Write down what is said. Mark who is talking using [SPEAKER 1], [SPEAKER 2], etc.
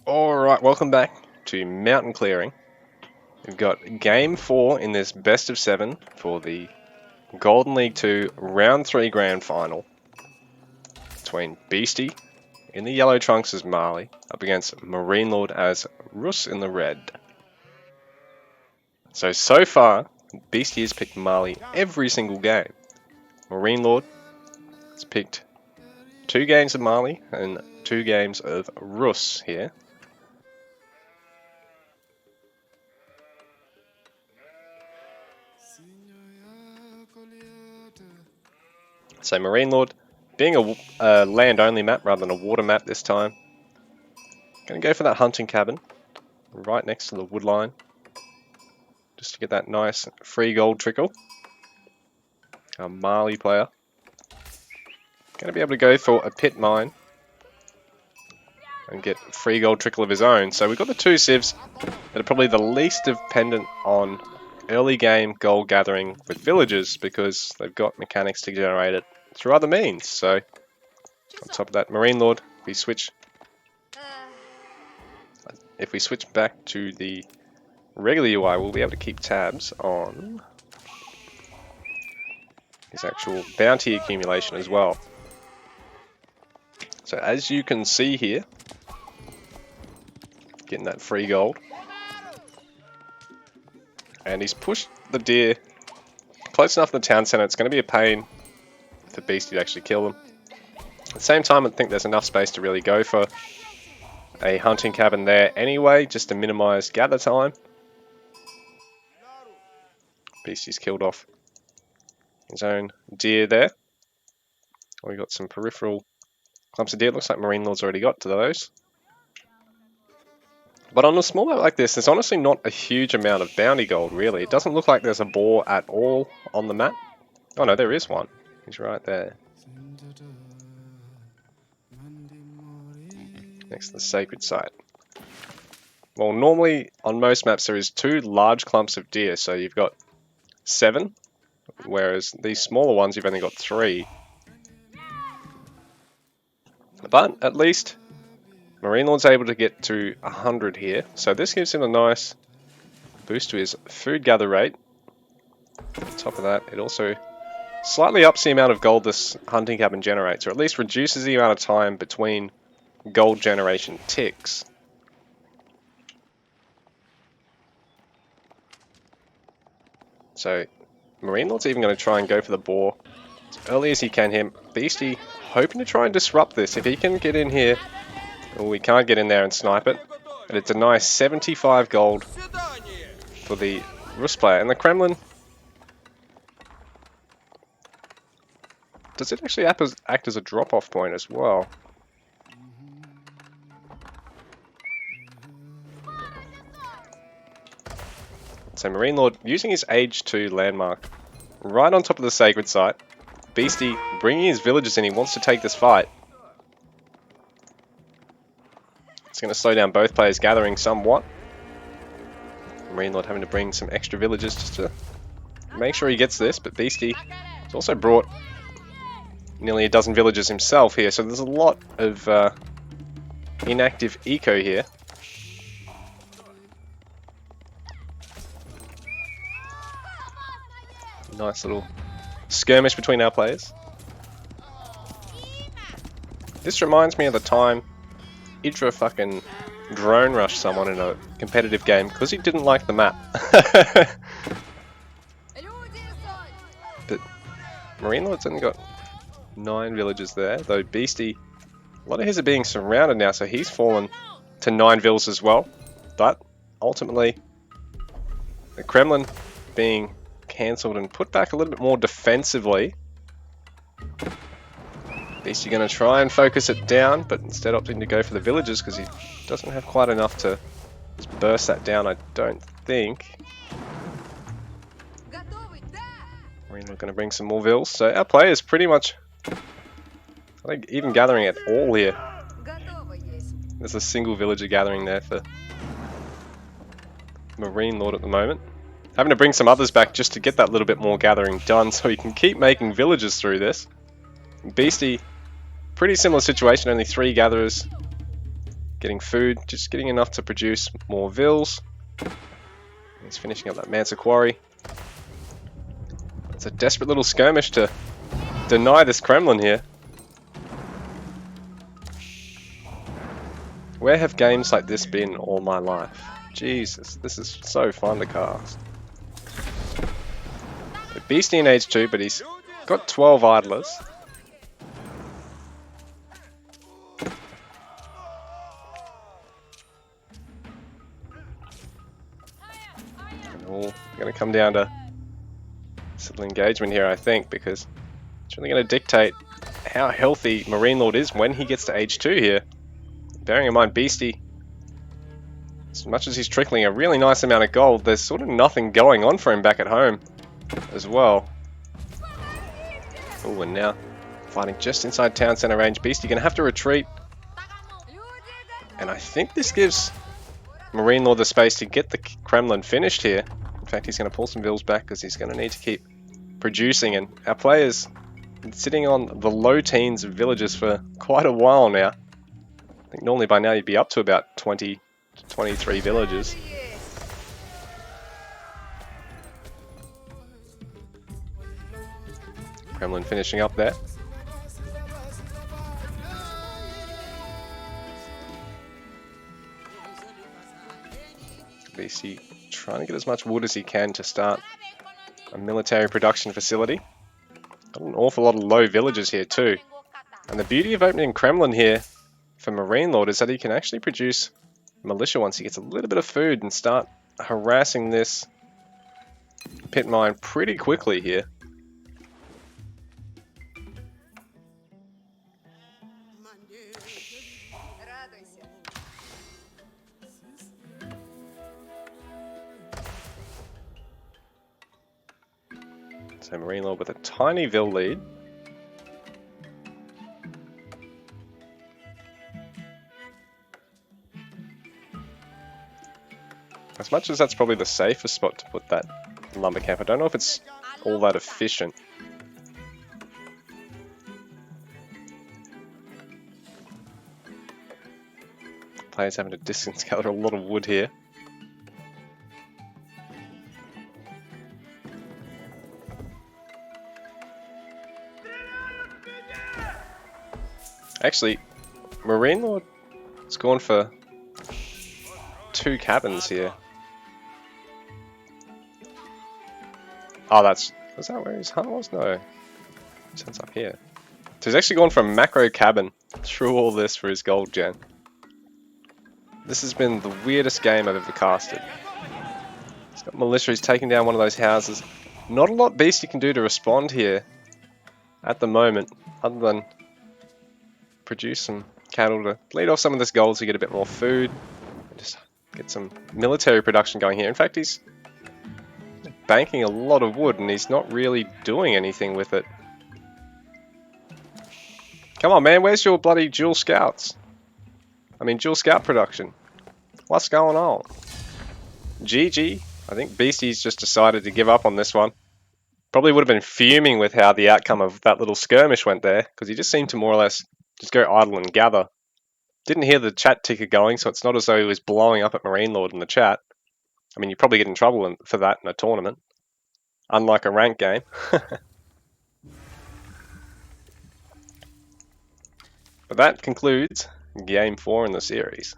[SPEAKER 1] Alright, welcome back to Mountain Clearing. We've got Game 4 in this best of 7 for the Golden League 2 Round 3 Grand Final between Beastie in the yellow trunks as Marley up against Marine Lord as Russ in the red. So far, Beastie has picked Marley every single game. Marine Lord has picked 2 games of Marley and 2 games of Russ here. So Marine Lord, being a land-only map rather than a water map this time, going to go for that hunting cabin right next to the wood line, just to get that nice free gold trickle. Our Marley player going to be able to go for a pit mine and get free gold trickle of his own. So we've got the 2 civs that are probably the least dependent on early game gold gathering with villagers because they've got mechanics to generate it through other means. So on top of that, Marine Lord, if we switch back to the regular UI, we'll be able to keep tabs on his actual bounty accumulation as well. So as you can see here, getting that free gold. And he's pushed the deer close enough to the town centre. It's going to be a pain for Beastie to actually kill them. At the same time, I think there's enough space to really go for a hunting cabin there anyway, just to minimise gather time. Beastie's killed off his own deer there. We got some peripheral clumps of deer. Looks like Marine Lord's already got to those. But on a small map like this, there's honestly not a huge amount of bounty gold, really. It doesn't look like there's a boar at all on the map. Oh no, there is one. He's right there. Next to the sacred site. Well, normally on most maps there is 2 large clumps of deer, so you've got 7, whereas these smaller ones you've only got 3. But at least Marine Lord's able to get to 100 here, so this gives him a nice boost to his food gather rate. On top of that, it also slightly ups the amount of gold this hunting cabin generates, or at least reduces the amount of time between gold generation ticks. So Marine Lord's even going to try and go for the boar as early as he can here. Beastie hoping to try and disrupt this. If he can get in here, well, we can't get in there and snipe it, but it's a nice 75 gold for the Rus player. And the Kremlin, does it actually act as a drop-off point as well? So Marine Lord using his Age 2 landmark right on top of the sacred site. Beastie bringing his villagers in. He wants to take this fight. It's going to slow down both players gathering somewhat. Marine Lord having to bring some extra villagers just to make sure he gets this. But Beastie has also brought nearly a dozen villagers himself here. So there's a lot of inactive eco here. Nice little skirmish between our players. This reminds me of the time Idra fucking drone rushed someone in a competitive game because he didn't like the map. But Marine Lord's only got 9 villagers there, though Beastie, a lot of his are being surrounded now, so he's fallen to 9 villas as well. But ultimately, the Kremlin being cancelled and put back a little bit more defensively. Beastie going to try and focus it down, but instead opting to go for the villagers because he doesn't have quite enough to just burst that down, I don't think. We're going to bring some more vills. So our player is pretty much, I think, even gathering at all here. There's a single villager gathering there for Marine Lord at the moment. Having to bring some others back just to get that little bit more gathering done so he can keep making villagers through this. Beastie, pretty similar situation, only 3 gatherers getting food, just getting enough to produce more vills. He's finishing up that Mansa quarry. It's a desperate little skirmish to deny this Kremlin here. Where have games like this been all my life? Jesus, this is so fun to cast. Beastie in age 2, but he's got 12 idlers. And all going to come down to civil engagement here, I think, because it's really going to dictate how healthy Marine Lord is when he gets to age 2 here. Bearing in mind, Beastie, as much as he's trickling a really nice amount of gold, there's sort of nothing going on for him back at home as well. Oh, and now fighting just inside town center range. Beastie going to have to retreat. And I think this gives Marine Lord the space to get the Kremlin finished here. In fact, he's going to pull some vills back because he's going to need to keep producing. And our players sitting on the low teens of villages for quite a while now. I think normally by now you'd be up to about 20 to 23 villages. Kremlin finishing up there. BC trying to get as much wood as he can to start a military production facility. Got an awful lot of low villages here too. And the beauty of opening Kremlin here for Marine Lord is that he can actually produce militia once he gets a little bit of food and start harassing this pit mine pretty quickly here. So Marine Lord with a tiny vill lead. As much as that's probably the safest spot to put that lumber camp, I don't know if it's all that efficient. Players having to distance gather a lot of wood here. Actually, Marine Lord has gone for 2 cabins here. Oh, was that where his hunt was? No. His hunt's up here. So he's actually gone from macro cabin through all this for his gold gen. This has been the weirdest game I've ever casted. He's got militia, he's taking down one of those houses. Not a lot Beastie can do to respond here at the moment, other than produce some cattle to bleed off some of this gold to get a bit more food. And just get some military production going here. In fact, he's banking a lot of wood and he's not really doing anything with it. Come on, man, where's your bloody dual scouts? I mean, dual scout production. What's going on? GG. I think Beastie's just decided to give up on this one. Probably would have been fuming with how the outcome of that little skirmish went there, because he just seemed to more or less just go idle and gather. Didn't hear the chat ticker going, so it's not as though he was blowing up at Marine Lord in the chat. I mean, you probably get in trouble for that in a tournament, unlike a ranked game. But that concludes Game 4 in the series.